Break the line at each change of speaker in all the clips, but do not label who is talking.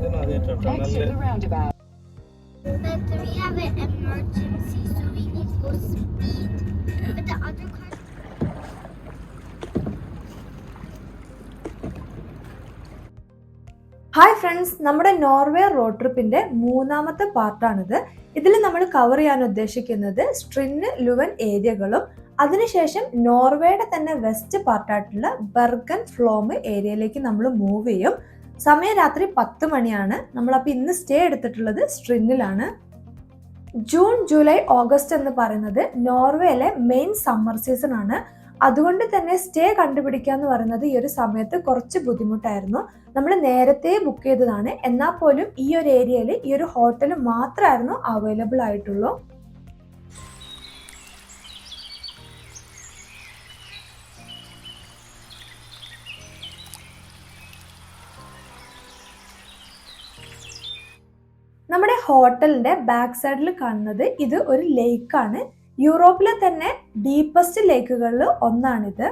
Exit the roundabout. But we have an emergency, so we need to go speed. But the other car.
Hi friends, നമ്മുടെ Norway road ട്രിപ്പിന്റെ മൂന്നാമത്തെ പാർട്ടാണിത്. ഇതിൽ നമ്മൾ cover ചെയ്യാൻ ഉദ്ദേശിക്കുന്നത് സ്ട്രിന്ന് ലുവൻ ഏരിയകളും അതിനുശേഷം നോർവേയുടെ തന്നെ വെസ്റ്റ് പാർട്ടായിട്ടുള്ള ബെർഗൻ ഫ്ലോം ഏരിയയിലേക്ക് നമ്മൾ മൂവ് ചെയ്യും. സമയം രാത്രി 10 മണിയാണ്. നമ്മളപ്പോൾ ഇന്ന് സ്റ്റേ എടുത്തിട്ടുള്ളത് സ്ട്രിന്നിലാണ്. ജൂൺ, ജൂലൈ, ഓഗസ്റ്റ് എന്ന് പറയുന്നത് നോർവേയിലെ മെയിൻ സമ്മർ സീസൺ ആണ്. അതുകൊണ്ട് തന്നെ സ്റ്റേ കണ്ടുപിടിക്കുക എന്ന് പറയുന്നത് ഈ ഒരു സമയത്ത് കുറച്ച് ബുദ്ധിമുട്ടായിരുന്നു. നമ്മൾ നേരത്തെ ബുക്ക് ചെയ്തതാണ്, എന്നാൽ പോലും ഈ ഒരു ഏരിയയിൽ ഈ ഒരു ഹോട്ടൽ മാത്രമായിരുന്നു അവൈലബിൾ ആയിട്ടുള്ളൂ. നമ്മുടെ ഹോട്ടലിന്റെ ബാക്ക് സൈഡിൽ കാണുന്നത് ഇത് ഒരു ലേക്കാണ്. യൂറോപ്പിലെ തന്നെ ഡീപ്പസ്റ്റ് ലേക്കുകളിൽ ഒന്നാണിത്.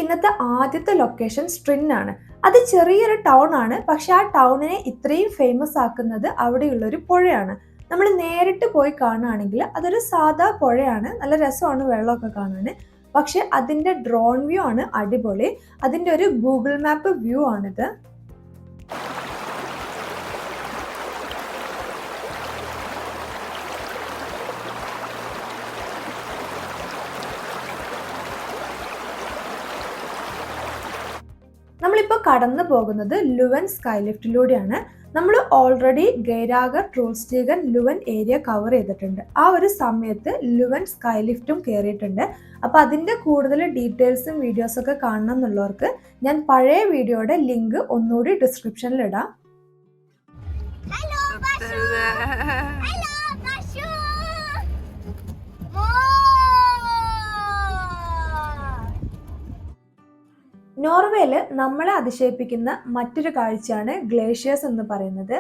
ഇന്നത്തെ ആദ്യത്തെ ലൊക്കേഷൻ സ്ട്രിൻ ആണ്. അത് ചെറിയൊരു ടൗൺ ആണ്, പക്ഷെ ആ ടൗണിനെ ഇത്രയും ഫേമസ് ആക്കുന്നത് അവിടെയുള്ളൊരു പുഴയാണ്. നമ്മൾ നേരിട്ട് പോയി കാണുകയാണെങ്കിൽ അതൊരു സാധാ പുഴയാണ്, നല്ല രസമാണ് വെള്ളമൊക്കെ കാണാൻ. പക്ഷെ അതിൻ്റെ ഡ്രോൺ വ്യൂ ആണ് അടിപൊളി. അതിൻ്റെ ഒരു ഗൂഗിൾ മാപ്പ് വ്യൂ ആണിത്. നമ്മളിപ്പോൾ കടന്നു പോകുന്നത് ലുവൻ സ്കൈ ലിഫ്റ്റിലൂടെയാണ്. നമ്മൾ ഓൾറെഡി ഗൈരാഗർ, ട്രൂൾസ്റ്റീഗൻ, ലുവൻ ഏരിയ കവർ ചെയ്തിട്ടുണ്ട്. ആ ഒരു സമയത്ത് ലുവൻ സ്കൈ ലിഫ്റ്റും കയറിയിട്ടുണ്ട്. അപ്പോൾ അതിൻ്റെ കൂടുതൽ ഡീറ്റെയിൽസും വീഡിയോസൊക്കെ കാണണം എന്നുള്ളവർക്ക് ഞാൻ പഴയ വീഡിയോയുടെ ലിങ്ക് ഒന്നുകൂടി ഡിസ്ക്രിപ്ഷനിൽ ഇടാം. നോർവേയിൽ നമ്മളെ അതിശയിപ്പിക്കുന്ന മറ്റൊരു കാഴ്ചയാണ് ഗ്ലേഷ്യേഴ്സ് എന്ന് പറയുന്നത്.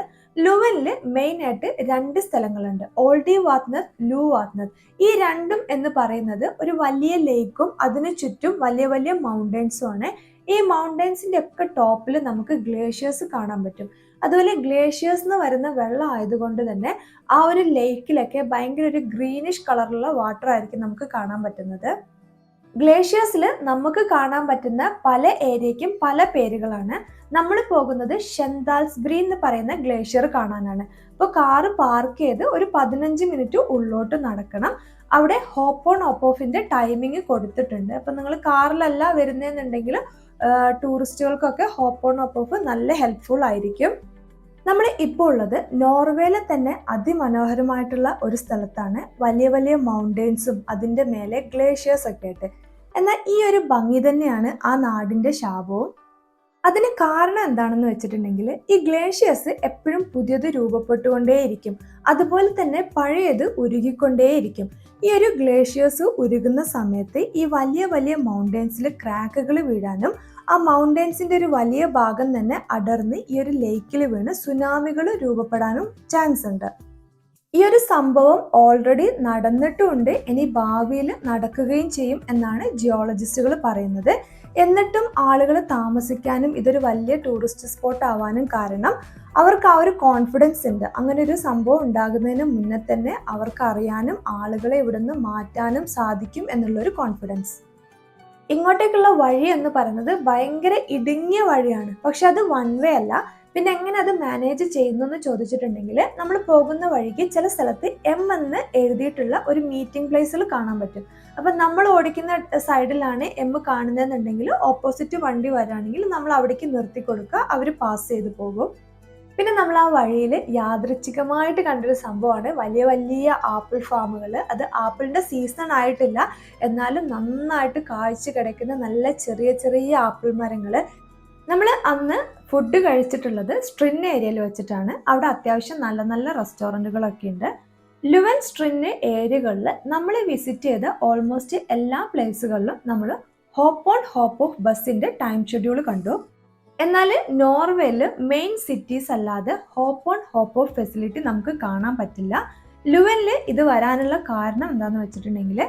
ലുവനിൽ മെയിനായിട്ട് 2 സ്ഥലങ്ങളുണ്ട്, ഓൾഡി വാത്നർ, ലൂ വാത്നർ. ഈ രണ്ടും എന്ന് പറയുന്നത് ഒരു വലിയ ലേക്കും അതിനു ചുറ്റും വലിയ വലിയ മൗണ്ടൻസും ആണ്. ഈ മൗണ്ടൻസിന്റെ ഒക്കെ ടോപ്പിൽ നമുക്ക് ഗ്ലേഷ്യേഴ്സ് കാണാൻ പറ്റും. അതുപോലെ ഗ്ലേഷ്യേഴ്സ് എന്ന് വരുന്ന വെള്ളം ആയതുകൊണ്ട് തന്നെ ആ ഒരു ലേക്കിലൊക്കെ ഭയങ്കര ഒരു ഗ്രീനിഷ് കളറിലുള്ള വാട്ടർ ആയിരിക്കും നമുക്ക് കാണാൻ പറ്റുന്നത്. ഗ്ലേഷ്യേഴ്സിൽ നമുക്ക് കാണാൻ പറ്റുന്ന പല ഏരിയയ്ക്കും പല പേരുകളാണ്. നമ്മൾ പോകുന്നത് ഷെൻദാൽസ്ബ്രി എന്ന് പറയുന്ന ഗ്ലേഷ്യർ കാണാനാണ്. അപ്പോൾ കാറ് പാർക്ക് ചെയ്ത് ഒരു 15 മിനിറ്റ് ഉള്ളോട്ട് നടക്കണം. അവിടെ ഹോപ്പ് ഓൺ ഹോപ്പ് ഓഫിന്റെ ടൈമിങ് കൊടുത്തിട്ടുണ്ട്. അപ്പം നിങ്ങൾ കാറിലല്ല വരുന്നതെന്നുണ്ടെങ്കിൽ ടൂറിസ്റ്റുകൾക്കൊക്കെ ഹോപ്പ് ഓൺ ഹോപ്പ് ഓഫ് നല്ല ഹെൽപ്ഫുൾ ആയിരിക്കും. നമ്മൾ ഇപ്പോൾ ഉള്ളത് നോർവേയിലെ തന്നെ അതിമനോഹരമായിട്ടുള്ള ഒരു സ്ഥലത്താണ്. വലിയ വലിയ മൗണ്ടെയ്ൻസും അതിൻ്റെ മേലെ ഗ്ലേഷ്യേഴ്സ് ഒക്കെ ആയിട്ട്. എന്നാൽ ഈ ഒരു ഭംഗി തന്നെയാണ് ആ നാടിൻ്റെ ശാപവും. അതിന് കാരണം എന്താണെന്ന് വെച്ചിട്ടുണ്ടെങ്കിൽ ഈ ഗ്ലേഷ്യേഴ്സ് എപ്പോഴും പുതിയത് രൂപപ്പെട്ടുകൊണ്ടേയിരിക്കും, അതുപോലെ തന്നെ പഴയത് ഉരുകിക്കൊണ്ടേയിരിക്കും. ഈ ഒരു ഗ്ലേഷ്യേഴ്സ് ഉരുകുന്ന സമയത്ത് ഈ വലിയ വലിയ മൗണ്ടെയ്ൻസിൽ ക്രാക്കുകൾ വീഴാനും ആ മൗണ്ടെയ്ൻസിന്റെ ഒരു വലിയ ഭാഗം തന്നെ അടർന്ന് ഈ ഒരു ലേക്കിൽ വീണ് സുനാമികൾ രൂപപ്പെടാനും ചാൻസ് ഉണ്ട്. ഈ ഒരു സംഭവം ഓൾറെഡി നടന്നിട്ടുമുണ്ട്, ഇനി ഭാവിയിൽ നടക്കുകയും ചെയ്യും എന്നാണ് ജിയോളജിസ്റ്റുകൾ പറയുന്നത്. എന്നിട്ടും ആളുകൾ താമസിക്കാനും ഇതൊരു വലിയ ടൂറിസ്റ്റ് സ്പോട്ട് ആവാനും കാരണം അവർക്ക് ആ ഒരു കോൺഫിഡൻസ് ഉണ്ട്. അങ്ങനെ ഒരു സംഭവം ഉണ്ടാകുന്നതിന് മുന്നേ തന്നെ അവർക്ക് അറിയാനും ആളുകളെ ഇവിടുന്ന് മാറ്റാനും സാധിക്കും എന്നുള്ളൊരു കോൺഫിഡൻസ്. ഇങ്ങോട്ടേക്കുള്ള വഴി എന്ന് പറയുന്നത് ഭയങ്കര ഇടുങ്ങിയ വഴിയാണ്, പക്ഷെ അത് വൺ വേ അല്ല. പിന്നെ എങ്ങനെ അത് മാനേജ് ചെയ്യുന്നു എന്ന് ചോദിച്ചിട്ടുണ്ടെങ്കിൽ നമ്മൾ പോകുന്ന വഴിക്ക് ചില സ്ഥലത്ത് M എന്ന് എഴുതിയിട്ടുള്ള ഒരു മീറ്റിംഗ് പ്ലേസിൽ കാണാൻ പറ്റും. അപ്പം നമ്മൾ ഓടിക്കുന്ന സൈഡിലാണ് M കാണുന്നതെന്നുണ്ടെങ്കിൽ ഓപ്പോസിറ്റ് വണ്ടി വരാണെങ്കിൽ നമ്മൾ അവിടേക്ക് നിർത്തി കൊടുക്കുക, അവർ പാസ് ചെയ്ത് പോകും. പിന്നെ നമ്മൾ ആ വഴിയിൽ യാദൃച്ഛികമായിട്ട് കണ്ടൊരു സംഭവമാണ് വലിയ വലിയ ആപ്പിൾ ഫാമുകൾ. അത് ആപ്പിളിൻ്റെ സീസൺ ആയിട്ടില്ല, എന്നാലും നന്നായിട്ട് കായ്ച്ചു കിടക്കുന്ന നല്ല ചെറിയ ചെറിയ ആപ്പിൾ മരങ്ങൾ. നമ്മൾ അന്ന് ഫുഡ് കഴിച്ചിട്ടുള്ളത് സ്ട്രിൻ ഏരിയയിൽ വെച്ചിട്ടാണ്. അവിടെ അത്യാവശ്യം നല്ല നല്ല റെസ്റ്റോറൻറ്റുകളൊക്കെ ഉണ്ട്. ലുവൻ സ്ട്രിന് ഏരിയകളിൽ നമ്മൾ വിസിറ്റ് ചെയ്ത ഓൾമോസ്റ്റ് എല്ലാ പ്ലേസുകളിലും നമ്മൾ ഹോപ്പ് ഓൺ ഹോപ്പ് ഓഫ് ബസ്സിൻ്റെ ടൈം ഷെഡ്യൂൾ കണ്ടു. എന്നാൽ നോർവേയിൽ മെയിൻ സിറ്റീസ് അല്ലാതെ hop on hop off facility നമുക്ക് കാണാൻ പറ്റില്ല. ലുവനിൽ ഇത് വരാനുള്ള കാരണം എന്താണെന്ന് വെച്ചിട്ടുണ്ടെങ്കിൽ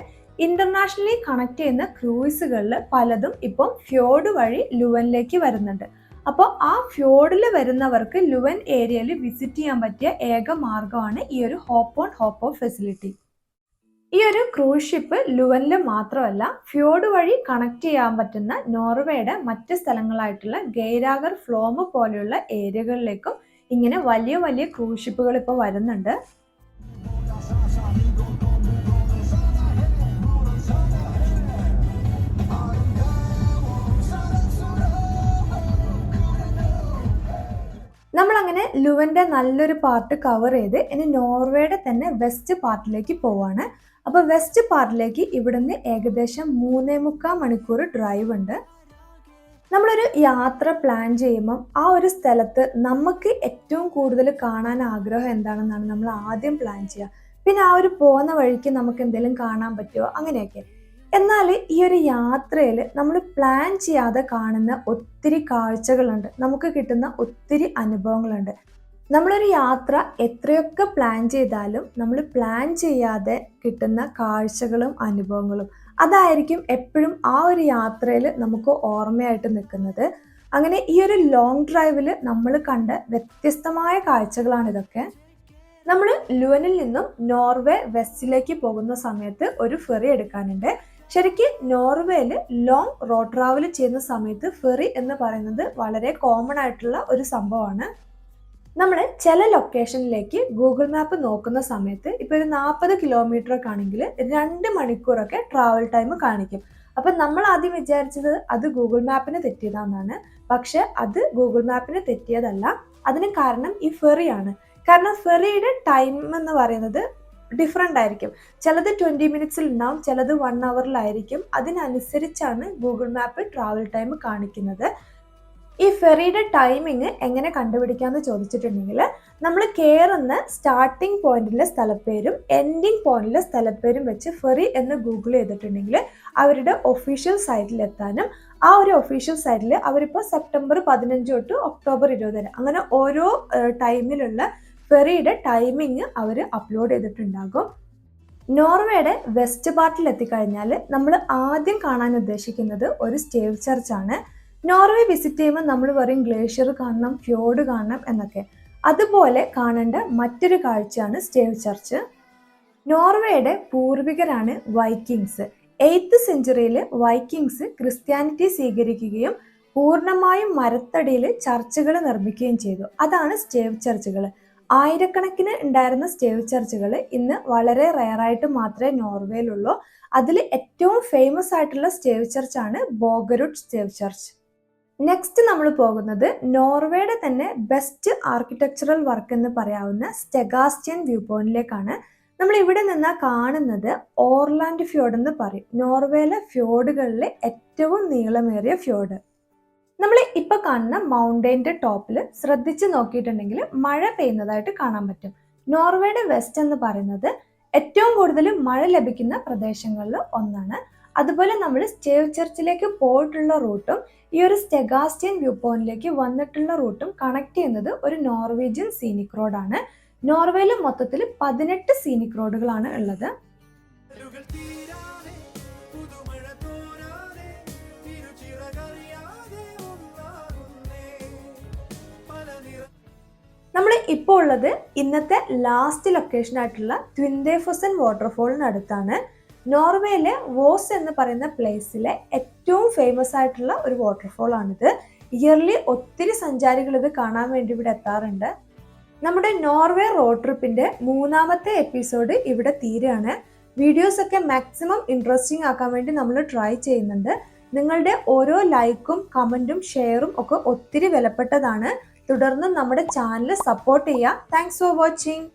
ഇന്റർനാഷണലി കണക്ട് ചെയ്യുന്ന ക്രൂയിസുകളിൽ പലതും ഇപ്പം ഫ്യോർഡ് വഴി ലുവനിലേക്ക് വരുന്നുണ്ട്. അപ്പോൾ ആ ഫ്യോർഡിൽ വരുന്നവർക്ക് ലുവൻ ഏരിയയിൽ വിസിറ്റ് ചെയ്യാൻ പറ്റിയ ഏക മാർഗമാണ് ഈ ഒരു hop on hop off facility. ഈ ഒരു ക്രൂസ് ഷിപ്പ് ലുവനിൽ മാത്രമല്ല ഫ്യോർഡ് വഴി കണക്ട് ചെയ്യാൻ പറ്റുന്ന നോർവേയുടെ മറ്റ് സ്ഥലങ്ങളായിട്ടുള്ള ഗെയ്രാഗർ, ഫ്ലോമ് പോലെയുള്ള ഏരിയകളിലേക്കും ഇങ്ങനെ വലിയ വലിയ ക്രൂസ് ഷിപ്പുകൾ ഇപ്പോൾ വരുന്നുണ്ട്. നമ്മളങ്ങനെ ലുവന്റെ നല്ലൊരു പാർട്ട് കവർ ചെയ്ത് ഇനി നോർവേയുടെ തന്നെ വെസ്റ്റ് പാർട്ടിലേക്ക് പോവാണ്. അപ്പോൾ വെസ്റ്റ് പാർട്ടിലേക്ക് ഇവിടുന്ന് ഏകദേശം 3.25 മണിക്കൂർ ഡ്രൈവ് ഉണ്ട്. നമ്മളൊരു യാത്ര പ്ലാൻ ചെയ്യുമ്പം ആ ഒരു സ്ഥലത്ത് നമുക്ക് ഏറ്റവും കൂടുതൽ കാണാൻ ആഗ്രഹം എന്താണെന്നാണ് നമ്മൾ ആദ്യം പ്ലാൻ ചെയ്യുക. പിന്നെ ആ ഒരു പോകുന്ന വഴിക്ക് നമുക്ക് എന്തെങ്കിലും കാണാൻ പറ്റുമോ അങ്ങനെയൊക്കെ. എന്നാൽ ഈ ഒരു യാത്രയിൽ നമ്മൾ പ്ലാൻ ചെയ്യാതെ കാണുന്ന ഒത്തിരി കാഴ്ചകളുണ്ട്, നമുക്ക് കിട്ടുന്ന ഒത്തിരി അനുഭവങ്ങളുണ്ട്. നമ്മളൊരു യാത്ര എത്രയൊക്കെ പ്ലാൻ ചെയ്താലും നമ്മൾ പ്ലാൻ ചെയ്യാതെ കിട്ടുന്ന കാഴ്ചകളും അനുഭവങ്ങളും അതായിരിക്കും എപ്പോഴും ആ ഒരു യാത്രയിൽ നമുക്ക് ഓർമ്മയായിട്ട് നിൽക്കുന്നത്. അങ്ങനെ ഈ ഒരു ലോങ് ഡ്രൈവിൽ നമ്മൾ കണ്ട വ്യത്യസ്തമായ കാഴ്ചകളാണ് ഇതൊക്കെ. നമ്മൾ ലുവനിൽ നിന്നും നോർവേ വെസ്റ്റിലേക്ക് പോകുന്ന സമയത്ത് ഒരു ഫെറി എടുക്കാനുണ്ട്. ശരിക്കും നോർവേയിൽ ലോങ് റോഡ് ട്രാവൽ ചെയ്യുന്ന സമയത്ത് ഫെറി എന്ന് പറയുന്നത് വളരെ കോമൺ ആയിട്ടുള്ള ഒരു സംഭവമാണ്. നമ്മൾ ചില ലൊക്കേഷനിലേക്ക് ഗൂഗിൾ മാപ്പ് നോക്കുന്ന സമയത്ത് ഇപ്പോൾ ഒരു 40 കിലോമീറ്റർ ഒക്കെ ആണെങ്കിൽ 2 മണിക്കൂറൊക്കെ ട്രാവൽ ടൈം കാണിക്കും. അപ്പം നമ്മൾ ആദ്യം വിചാരിച്ചത് അത് ഗൂഗിൾ മാപ്പിന് തെറ്റിയതാണെന്നാണ്. പക്ഷെ അത് ഗൂഗിൾ മാപ്പിന് തെറ്റിയതല്ല. അതിന് കാരണം ഈ ഫെറിയാണ്. കാരണം ഫെറിയുടെ ടൈം എന്ന് പറയുന്നത് ഡിഫറെൻ്റ് ആയിരിക്കും. ചിലത് 20 മിനിറ്റ്സിൽ ഉണ്ടാവും, ചിലത് 1 അവറിലായിരിക്കും. അതിനനുസരിച്ചാണ് ഗൂഗിൾ മാപ്പ് ട്രാവൽ ടൈം കാണിക്കുന്നത്. ഈ ഫെറിയുടെ ടൈമിങ് എങ്ങനെ കണ്ടുപിടിക്കാമെന്ന് ചോദിച്ചിട്ടുണ്ടെങ്കിൽ നമ്മൾ കയറുന്ന സ്റ്റാർട്ടിംഗ് പോയിന്റിലെ സ്ഥലപ്പേരും എൻഡിങ് പോയിന്റിലെ സ്ഥലപ്പേരും വെച്ച് ഫെറി എന്ന് ഗൂഗിൾ ചെയ്തിട്ടുണ്ടെങ്കിൽ അവരുടെ ഒഫീഷ്യൽ സൈറ്റിലെത്താനും ആ ഒരു ഒഫീഷ്യൽ സൈറ്റിൽ അവരിപ്പോൾ സെപ്റ്റംബർ 15 തൊട്ട് ഒക്ടോബർ 20 വരെ അങ്ങനെ ഓരോ ടൈമിലുള്ള ഫെറിയുടെ ടൈമിങ് അവർ അപ്ലോഡ് ചെയ്തിട്ടുണ്ടാകും. നോർവേയുടെ വെസ്റ്റ് പാർട്ടിൽ എത്തിക്കഴിഞ്ഞാൽ നമ്മൾ ആദ്യം കാണാൻ ഉദ്ദേശിക്കുന്നത് ഒരു സ്റ്റേവ് ചർച്ചാണ്. നോർവേ വിസിറ്റ് ചെയ്യുമ്പോൾ നമ്മൾ പറയും ഗ്ലേഷ്യർ കാണണം, ഫ്യോർഡ് കാണണം എന്നൊക്കെ. അതുപോലെ കാണേണ്ട മറ്റൊരു കാഴ്ചയാണ് സ്റ്റേവ് ചർച്ച്. നോർവേയുടെ പൂർവികരാണ് വൈക്കിങ്സ്. 8th സെഞ്ചുറിയിൽ വൈക്കിങ്സ് ക്രിസ്ത്യാനിറ്റി സ്വീകരിക്കുകയും പൂർണ്ണമായും മരത്തടിയിൽ ചർച്ചുകൾ നിർമ്മിക്കുകയും ചെയ്തു. അതാണ് സ്റ്റേവ് ചർച്ചുകൾ. ആയിരക്കണക്കിന് ഉണ്ടായിരുന്ന സ്റ്റേവ് ചർച്ചുകൾ ഇന്ന് വളരെ റെയറായിട്ട് മാത്രമേ നോർവേയിലുള്ളൂ. അതിൽ ഏറ്റവും ഫേമസ് ആയിട്ടുള്ള സ്റ്റേവ് ചർച്ചാണ് ബോഗരുഡ് സ്റ്റേവ് ചർച്ച്. നെക്സ്റ്റ് നമ്മൾ പോകുന്നത് നോർവേയുടെ തന്നെ ബെസ്റ്റ് ആർക്കിടെക്ചറൽ വർക്ക് എന്ന് പറയാവുന്ന സ്റ്റെഗാസ്റ്റ്യൻ വ്യൂ പോയിന്റിലേക്കാണ്. നമ്മൾ ഇവിടെ നിന്ന് കാണുന്നത് ഓർലാൻഡ് ഫ്യോർഡ് എന്ന് പറയും. നോർവേയിലെ ഫ്യോർഡുകളിലെ ഏറ്റവും നീളമേറിയ ഫ്യോർഡ്. നമ്മൾ ഇപ്പൊ കാണുന്ന മൗണ്ടൈൻ്റെ ടോപ്പിൽ ശ്രദ്ധിച്ച് നോക്കിയിട്ടുണ്ടെങ്കിൽ മഴ പെയ്യുന്നതായിട്ട് കാണാൻ പറ്റും. നോർവേയുടെ വെസ്റ്റ് എന്ന് പറയുന്നത് ഏറ്റവും കൂടുതൽ മഴ ലഭിക്കുന്ന പ്രദേശങ്ങളിൽ ഒന്നാണ്. അതുപോലെ നമ്മൾ സ്റ്റേവ് ചർച്ചിലേക്ക് പോയിട്ടുള്ള റൂട്ടും ഈ ഒരു സ്റ്റെഗാസ്റ്റ്യൻ വ്യൂ പോയിന്റിലേക്ക് വന്നിട്ടുള്ള റൂട്ടും കണക്ട് ചെയ്യുന്നത് ഒരു നോർവീജിയൻ സീനിക് റോഡാണ്. നോർവേയിൽ മൊത്തത്തിൽ 18 സീനിക് റോഡുകളാണ് ഉള്ളത്. നമ്മൾ ഇപ്പോൾ ഉള്ളത് ഇന്നത്തെ ലാസ്റ്റ് ലൊക്കേഷൻ ആയിട്ടുള്ള ട്വിൻഡേഫോസൻ വാട്ടർഫോളിനടുത്താണ്. നോർവേയിലെ വോസ് എന്ന് പറയുന്ന പ്ലേസിലെ ഏറ്റവും ഫേമസ് ആയിട്ടുള്ള ഒരു വാട്ടർഫോൾ ആണിത്. ഇയർലി ഒത്തിരി സഞ്ചാരികൾ ഇത് കാണാൻ വേണ്ടി ഇവിടെ എത്താറുണ്ട്. നമ്മുടെ നോർവേ റോഡ് ട്രിപ്പിന്റെ 3ാമത്തെ എപ്പിസോഡ് ഇവിടെ തീരുകയാണ്. വീഡിയോസ് ഒക്കെ മാക്സിമം ഇൻട്രസ്റ്റിംഗ് ആക്കാൻ വേണ്ടി നമ്മൾ ട്രൈ ചെയ്യുന്നുണ്ട്. നിങ്ങളുടെ ഓരോ ലൈക്കും കമന്റും ഷെയറും ഒക്കെ ഒത്തിരി വിലപ്പെട്ടതാണ്. തുടർന്ന് നമ്മുടെ ചാനൽ സപ്പോർട്ട് ചെയ്യുക. Thanks for watching.